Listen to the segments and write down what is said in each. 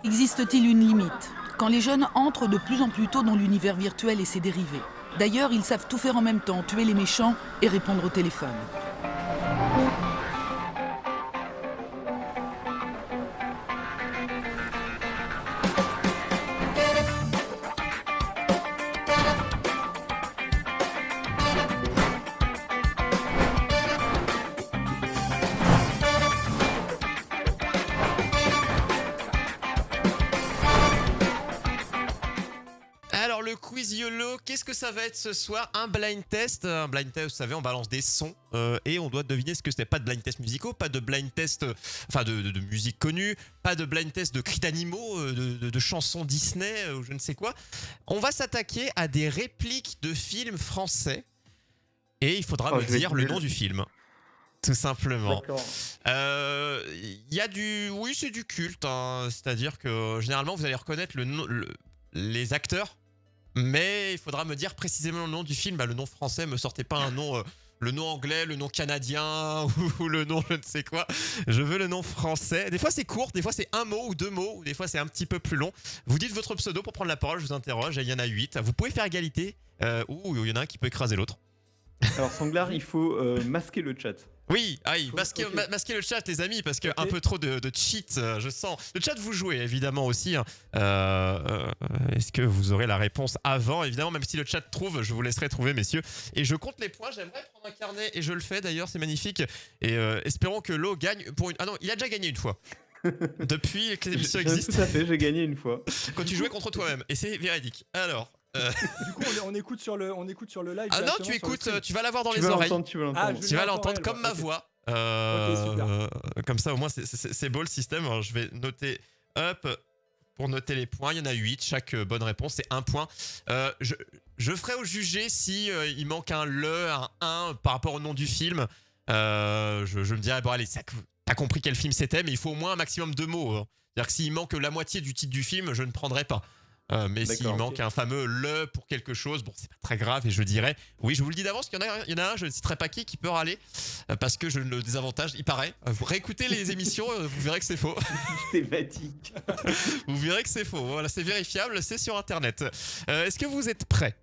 Existe-t-il une limite quand les jeunes entrent de plus en plus tôt dans l'univers virtuel et ses dérivés? D'ailleurs, ils savent tout faire en même temps, tuer les méchants et répondre au téléphone. Alors le quiz YOLO, qu'est-ce que ça va être ce soir? Un blind test. Un blind test, vous savez, on balance des sons et on doit deviner ce que c'était. Pas de blind test musicaux, pas de blind test de musique connue, pas de blind test de cris d'animaux, de chansons Disney ou je ne sais quoi. On va s'attaquer à des répliques de films français et il faudra me dire le nom du film. Tout simplement. D'accord. Il y a du... Oui, c'est du culte. Hein. C'est-à-dire que généralement, vous allez reconnaître les acteurs. Mais il faudra me dire précisément le nom du film. Bah, le nom français, me sortez pas un nom, le nom anglais, le nom canadien ou le nom je ne sais quoi. Je veux le nom français. Des fois c'est court, des fois c'est un mot ou deux mots, ou des fois c'est un petit peu plus long. Vous dites votre pseudo pour prendre la parole, je vous interroge. Il y en a 8. Vous pouvez faire égalité ou il y en a un qui peut écraser l'autre. Alors Sanglar, il faut masquer le chat. Oui, masquez le chat les amis parce que un peu trop de cheat, je sens. Le chat vous jouez évidemment aussi. Hein. Est-ce que vous aurez la réponse avant? Évidemment, même si le chat trouve, je vous laisserai trouver messieurs. Et je compte les points, j'aimerais prendre un carnet et je le fais d'ailleurs, c'est magnifique. Et espérons que Lo gagne pour une... Ah non, il a déjà gagné une fois. Depuis que l'émission existe. Tout à fait, j'ai gagné une fois. Quand tu jouais contre toi-même. Et c'est véridique. Alors... Du coup, on écoute sur le live. Ah non, tu écoutes, tu vas l'avoir dans les oreilles. Tu vas l'entendre. Tu vas l'entendre comme ma voix. Comme ça, au moins, c'est beau le système. Alors, je vais noter, pour noter les points. Il y en a 8. Chaque bonne réponse, c'est 1 point. Je ferai au jugé si il manque un par rapport au nom du film. Je me dirais, bon, allez, t'as compris quel film c'était, mais il faut au moins un maximum de mots. Hein. C'est-à-dire que s'il manque la moitié du titre du film, je ne prendrai pas. Mais s'il manque un fameux le pour quelque chose, bon, c'est pas très grave et je dirais, oui, je vous le dis d'avance qu'il y en a un, je ne citerai pas qui peut râler parce que je le désavantage, il paraît. Vous réécoutez les émissions, vous verrez que c'est faux. Thématique. Vous verrez que c'est faux. Voilà, c'est vérifiable, c'est sur internet. Est-ce que vous êtes prêts?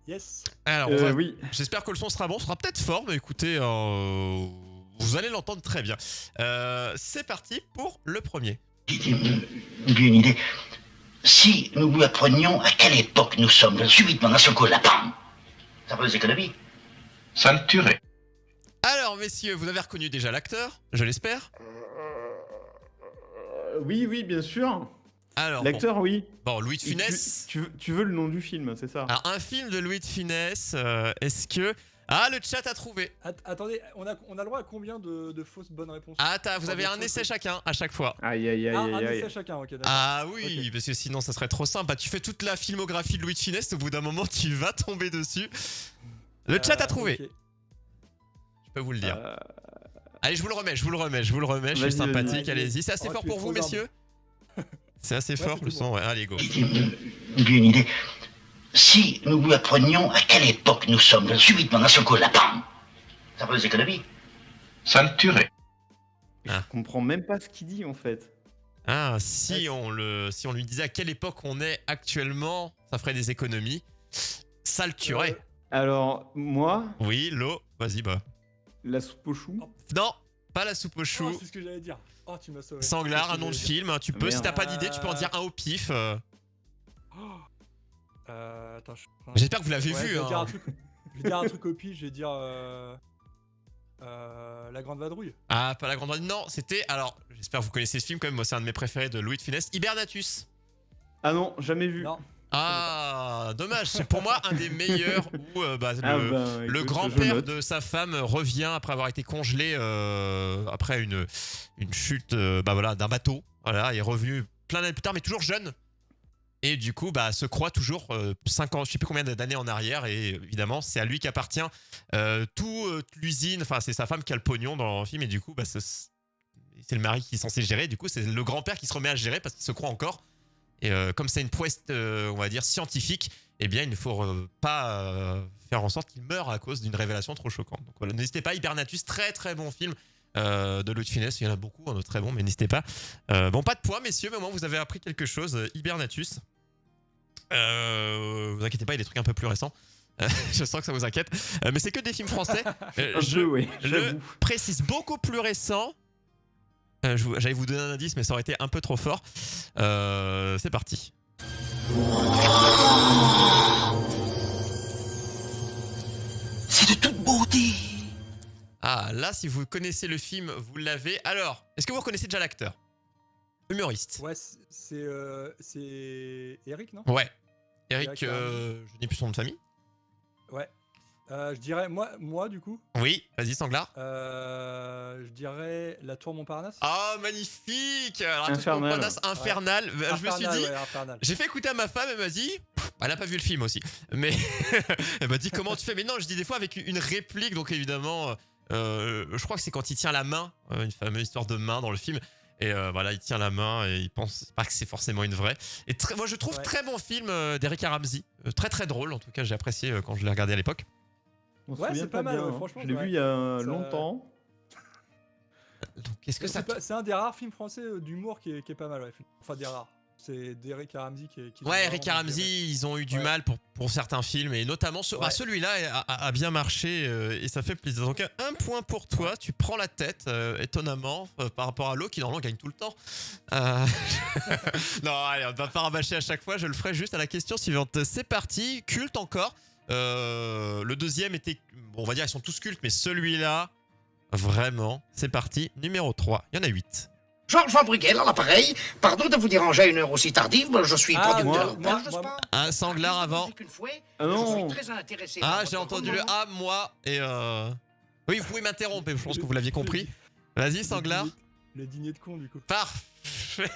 Yes. Alors, oui. J'espère que le son sera bon, ce sera peut-être fort, mais écoutez, vous allez l'entendre très bien. C'est parti pour le premier. J'ai une idée. Si nous vous apprenions à quelle époque nous sommes subitement d'un seul coup là, bam, ça ferait des économies. Ça me tuerait. Alors, messieurs, vous avez reconnu déjà l'acteur, je l'espère. Oui, bien sûr. Alors, l'acteur, oui. Bon, Louis de Funès. Tu veux le nom du film, c'est ça? Alors, un film de Louis de Funès, est-ce que... Ah, le chat a trouvé. Attendez, on a le droit à combien de fausses bonnes réponses? Ah, vous avez un essai chacun à chaque fois. Aïe. Un essai chacun, ok, d'accord. Ah oui, parce que sinon ça serait trop simple. Bah, tu fais toute la filmographie de Louis de Funès, au bout d'un moment tu vas tomber dessus. Le chat a trouvé. Okay. Je peux vous le dire. Allez, je vous le remets, je suis sympathique, allez-y. C'est assez fort pour vous, messieurs? C'est assez fort le son, ouais. Allez, go. J'ai une idée. Si nous vous apprenions à quelle époque nous sommes subitement d'un seul coup là, bam, ça ferait des économies. Ça me tuerait. Je comprends même pas ce qu'il dit en fait. Ah, si on lui disait à quelle époque on est actuellement, ça ferait des économies. Ça le tuerait. Alors, moi... Oui, Lo, vas-y, bah. La soupe aux choux? Non, pas la soupe aux choux. Oh, c'est ce que j'allais dire. Oh, tu m'as sauvé. Sanglar, un nom de film. Tu peux, si t'as pas d'idée, tu peux en dire un au pif. Attends, j'espère que vous l'avez vu. Je vais dire un truc au pif, je vais dire... La Grande Vadrouille. Ah, pas la Grande Vadrouille. Non, c'était... Alors, j'espère que vous connaissez ce film quand même. Moi, c'est un de mes préférés de Louis de Funès. Hibernatus. Ah non, jamais vu. Non. Ah, dommage. C'est pour moi un des meilleurs où le grand-père de sa femme revient après avoir été congelé après une chute d'un bateau. Voilà, il est revenu plein d'années plus tard, mais toujours jeune. Et du coup, se croit toujours 5 ans, je sais plus combien d'années en arrière. Et évidemment, c'est à lui qu'appartient toute l'usine. Enfin, c'est sa femme qui a le pognon dans le film. Et du coup, c'est le mari qui est censé gérer. Du coup, c'est le grand-père qui se remet à gérer parce qu'il se croit encore. Et comme c'est une prouesse, on va dire, scientifique, eh bien, il ne faut pas faire en sorte qu'il meure à cause d'une révélation trop choquante. Donc voilà, n'hésitez pas, Hibernatus, très très bon film. de Louis de Funès. Il y en a beaucoup, de très bons, mais n'hésitez pas. Bon, pas de points, messieurs, mais au moins vous avez appris quelque chose. Hibernatus. Vous inquiétez pas, il y a des trucs un peu plus récents. Je sens que ça vous inquiète. Mais c'est que des films français. Oui, le j'avoue. précise beaucoup plus récent. J'allais vous donner un indice, mais ça aurait été un peu trop fort. C'est parti. C'est de toute beauté. Ah, là, si vous connaissez le film, vous l'avez. Alors, est-ce que vous reconnaissez déjà l'acteur? Humoriste. Ouais, c'est Eric, non? Ouais. Eric, Eric je n'ai plus son nom de famille. Ouais. Je dirais, moi du coup, Oui, vas-y, Sanglard. je dirais La Tour Montparnasse. Ah, magnifique! Alors, Infernal. Montparnasse, Infernal. Je me suis Infernal, dit, ouais, Infernal. j'ai fait écouter à ma femme, elle m'a dit, elle n'a pas vu le film aussi, mais elle m'a dit comment tu fais. Mais non, je dis des fois avec une réplique, donc évidemment, je crois que c'est quand il tient la main, une fameuse histoire de main dans le film. Et voilà, il tient la main et il pense pas que c'est forcément une vraie. Et moi, je trouve très bon film d'Eric Ramsey. Très très drôle, en tout cas, j'ai apprécié quand je l'ai regardé à l'époque. On se Ouais, souvient c'est pas mal, bien, ouais, hein. franchement, Je l'ai ouais. vu il y a Ça- longtemps. Donc, qu'est-ce que ça. C'est un des rares films français d'humour qui est pas mal, ouais. Enfin, des rares. C'est d'Eric Ramsey qui Ouais, Eric Ramsey, ils ont eu du mal pour certains films, et notamment Ouais. celui-là a bien marché, et ça fait plaisir. Donc, un point pour toi, tu prends la tête, étonnamment, par rapport à Lo, qui normalement gagne tout le temps. Non, allez, on va pas rabâcher à chaque fois, je le ferai juste à la question suivante. C'est parti, culte encore. Le deuxième était, bon, on va dire, ils sont tous cultes, mais celui-là, vraiment, c'est parti. Numéro 3, il y en a 8. Georges Van Brugel à l'appareil. Pardon de vous déranger à une heure aussi tardive, je suis producteur. moi, n'est-ce pas? Un Sanglard avant. Ah non. Je suis très intéressé Ah, par j'ai votre entendu le roman. A, moi, et oui, vous pouvez m'interrompre, je pense que vous l'aviez compris. Vas-y, Sanglard. Le dîner de con, du coup. Parfait.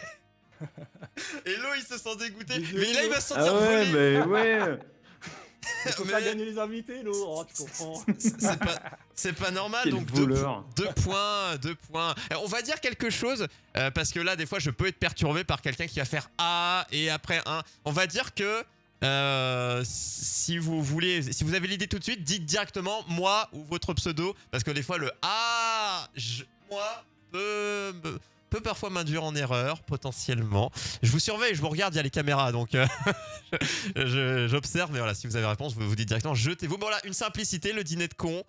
Hello, il se sent dégoûté. Désolé, Mais là, il va se sentir Ah ouais, volé. mais ouais. Il faut faire gagner les invités, Lo. Oh, tu comprends. C'est pas normal, Quel donc voleur. 2 points. Alors, on va dire quelque chose, parce que là, des fois, je peux être perturbé par quelqu'un qui va faire A et après 1. On va dire que si vous avez l'idée tout de suite, dites directement moi ou votre pseudo, parce que des fois, le A, moi, peut parfois m'induire en erreur, potentiellement. Je vous surveille, je vous regarde, il y a les caméras, donc j'observe, mais voilà, si vous avez la réponse, vous dites directement jetez-vous. Bon, voilà, une simplicité, le dîner de con.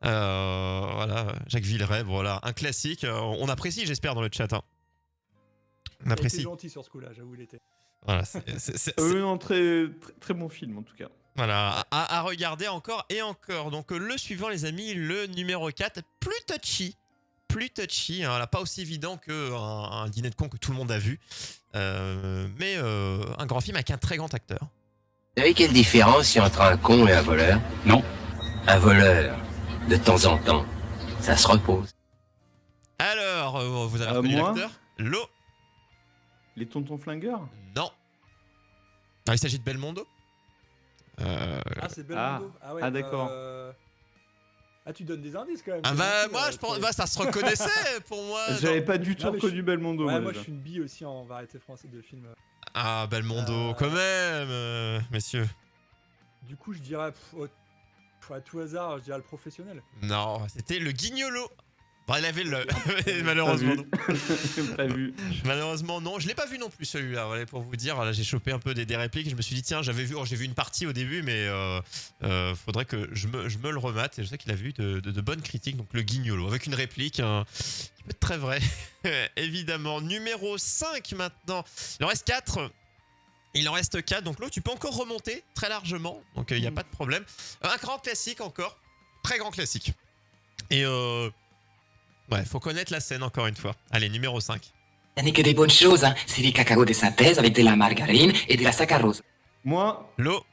Voilà, Jacques Villeray, voilà, un classique. On apprécie, j'espère, dans le chat. Hein. On Il était apprécie. gentil sur ce coup-là, j'avoue, il était. Voilà, Non, très, très, très bon film en tout cas. voilà, à regarder encore et encore. Donc, le suivant, les amis, le numéro 4, plus touchy. Hein, voilà, pas aussi évident qu'un dîner de con que tout le monde a vu. Mais un grand film avec un très grand acteur. Vous savez quelle différence il y a entre un con et un voleur? Non. Un voleur, de temps en temps, ça se repose. Alors, vous avez reconnu moi l'acteur? Lo. Les tontons flingueurs. Non. Ah, il s'agit de Belmondo. Ah, c'est Belmondo. Ah, ouais. d'accord. Ah, tu donnes des indices quand même. Ah c'est bah gentil, moi je pense ça se reconnaissait pour moi. J'avais pas du tout Non, mais reconnu Belmondo. Ouais, moi, moi je déjà. suis une bille aussi en variété française de films. Ah Belmondo quand même messieurs. Du coup, je dirais à tout hasard, je dirais le professionnel. Non, c'était le Guignolo. Bah, il avait le malheureusement non. Pas vu. Malheureusement non, je l'ai pas vu non plus celui-là. Voilà, pour vous dire, là j'ai chopé un peu des répliques. Je me suis dit tiens, j'ai vu une partie au début, mais faudrait que je me le remate. Et je sais qu'il a vu de bonnes critiques. Donc le Guignolo avec une réplique qui peut être très vraie. Évidemment. Numéro 5 maintenant. Il en reste 4. Il en reste 4. Donc là tu peux encore remonter très largement. Donc il n'y a pas de problème. Un grand classique encore. Très grand classique. Et ouais, faut connaître la scène encore une fois. Allez, numéro 5. Ça n'est que des bonnes choses, hein. C'est des cacao de synthèse avec de la margarine et de la saccharose. Moi, Lo.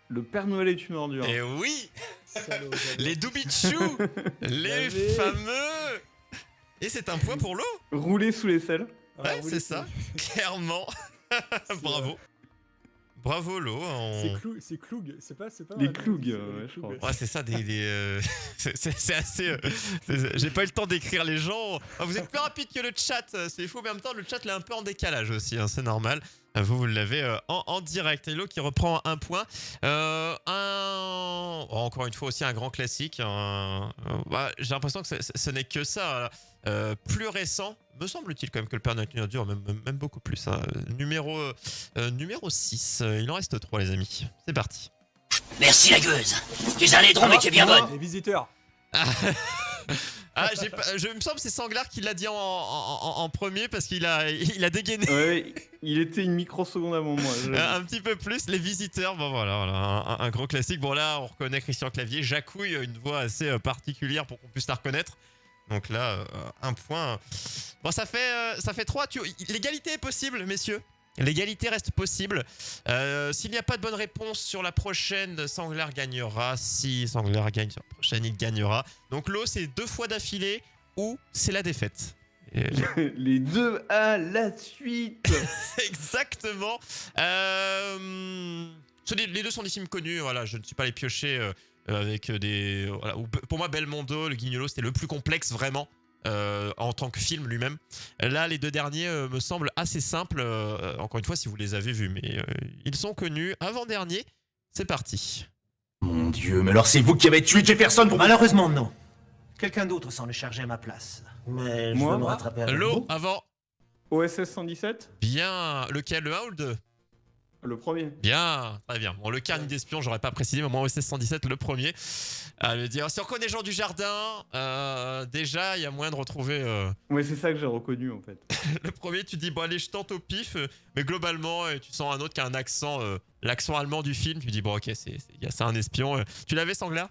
le Père Noël est une ordure. Et oui, Salaud, les Doubichou, les J'avais. fameux. Et c'est un point pour l'eau. Rouler sous les selles. Ouais, c'est ça, clairement. Bravo. Bravo Lo. C'est Cloug, c'est pas Les mal, Cloug, c'est ouais, les je Cloug, crois. Ouais, c'est ça, c'est assez. J'ai pas eu le temps d'écrire les gens. Ah, vous êtes plus rapide que le chat, c'est fou, mais en même temps, le chat, il est un peu en décalage aussi, hein, c'est normal. Vous l'avez en direct. Hello qui reprend un point. Encore une fois, aussi un grand classique. J'ai l'impression que ce n'est que ça. Plus récent, me semble-t-il quand même que le Père Noël est une ordure, même beaucoup plus. Hein. Numéro 6. Il en reste 3, les amis. C'est parti. Merci la gueuse. Tu es un laidron, mais tu es bien bonne. Les visiteurs. Je me semble que c'est Sanglar qui l'a dit en premier parce qu'il a dégainé. Ouais, il était une microseconde avant moi. Un petit peu plus, les visiteurs, bon voilà, un gros classique. Bon là, on reconnaît Christian Clavier, Jacouille, une voix assez particulière pour qu'on puisse la reconnaître. Donc là, un point. Bon, ça fait 3. L'égalité est possible, messieurs. L'égalité reste possible. S'il n'y a pas de bonne réponse sur la prochaine, Sanglar gagnera. Si Sanglar gagne sur la prochaine, il gagnera. Donc l'eau, c'est 2 fois d'affilée ou c'est la défaite. Les deux à la suite. Exactement. Les deux sont des films connus. Voilà, je ne suis pas allé piocher avec des. Voilà. Pour moi, Belmondo, le Guignolo, c'était le plus complexe vraiment. En tant que film lui-même. Là, les 2 derniers me semblent assez simples. Encore une fois, si vous les avez vus, mais ils sont connus. Avant-dernier, c'est parti. Mon Dieu, mais alors c'est vous qui avez tué Jefferson pour... Malheureusement, non. Quelqu'un d'autre s'en est chargé à ma place. Mais je Moi veux me rattraper avec L'eau vous. avant. OSS 117. Bien. Lequel, le 1 ou le 2? Le premier. Bien, très bien. Bon, le carnet d'espion, j'aurais pas précisé, mais moi, OSS 117, le premier. À le dire. Si on connaît Jean Dujardin, déjà, il y a moyen de retrouver. Ouais, c'est ça que j'ai reconnu en fait. Le premier, tu dis, bon, allez, je tente au pif, mais globalement, tu sens un autre qui a un accent, l'accent allemand du film. Tu dis, bon, ok, c'est un espion. Tu l'avais, Sanglar?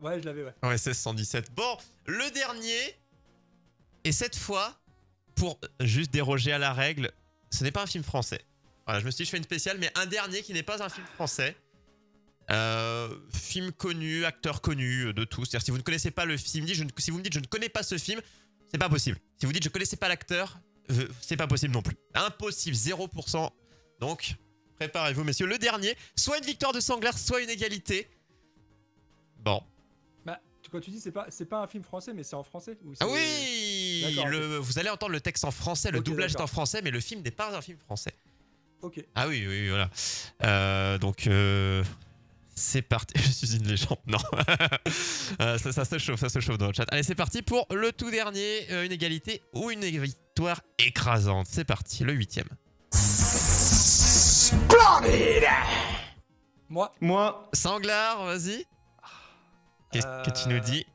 Ouais, je l'avais, ouais. OSS 117. Bon, le dernier, et cette fois, pour juste déroger à la règle, ce n'est pas un film français. Voilà, je me suis dit, je fais une spéciale, mais un dernier qui n'est pas un film français. Film connu, acteur connu de tous. C'est-à-dire, si vous ne connaissez pas le film, si vous me dites je ne connais pas ce film, c'est pas possible. Si vous dites je connaissais pas l'acteur, c'est pas possible non plus. Impossible, 0%. Donc, préparez-vous, messieurs. Le dernier, soit une victoire de Sanglar, soit une égalité. Bon. Bah, quand tu dis c'est pas un film français, mais c'est en français ou Ah oui, vous allez entendre le texte en français, le doublage est en français, mais le film n'est pas un film français. Ok. Ah oui, voilà. Donc, c'est parti. Je suis une légende. Non. ça se chauffe dans le chat. Allez, c'est parti pour le tout dernier. Une égalité ou une victoire écrasante. C'est parti, le 8ème. Moi. Sanglar, vas-y. Qu'est-ce que tu nous dis?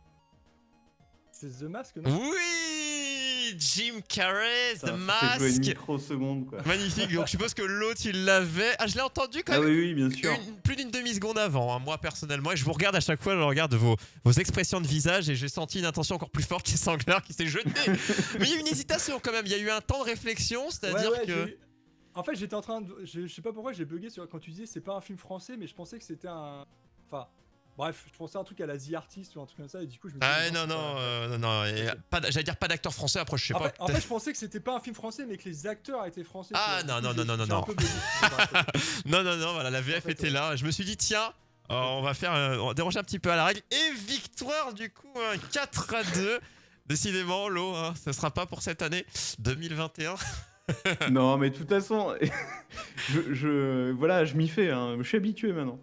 C'est The Mask, non? Oui, Jim Carrey, The Une Mask. microseconde quoi. Magnifique. Donc je suppose que l'autre il l'avait. Ah, je l'ai entendu quand même. Ah oui, bien sûr. Plus d'une demi-seconde avant, hein, moi personnellement. Et je vous regarde à chaque fois, je regarde vos expressions de visage et j'ai senti une intention encore plus forte chez Sanglar qui s'est jeté. Mais il y a eu une hésitation quand même. Il y a eu un temps de réflexion, c'est-à-dire que. En fait, j'étais en train de. Je sais pas pourquoi j'ai bugué sur quand tu disais c'est pas un film français, mais je pensais que c'était un. Enfin. Bref, je pensais à un truc à la The Artist ou un truc comme ça, et du coup je me disais. Ah non. J'allais dire pas d'acteur français, après je sais pas. En fait, je pensais que c'était pas un film français, mais que les acteurs étaient français. Ah non. Non, voilà, la VF était là. Je me suis dit, tiens, on va déranger un petit peu à la règle. Et victoire du coup, 4-2. Décidément, l'eau, hein, ce sera pas pour cette année 2021. Non, mais de toute façon, je m'y fais, hein. Je suis habitué maintenant.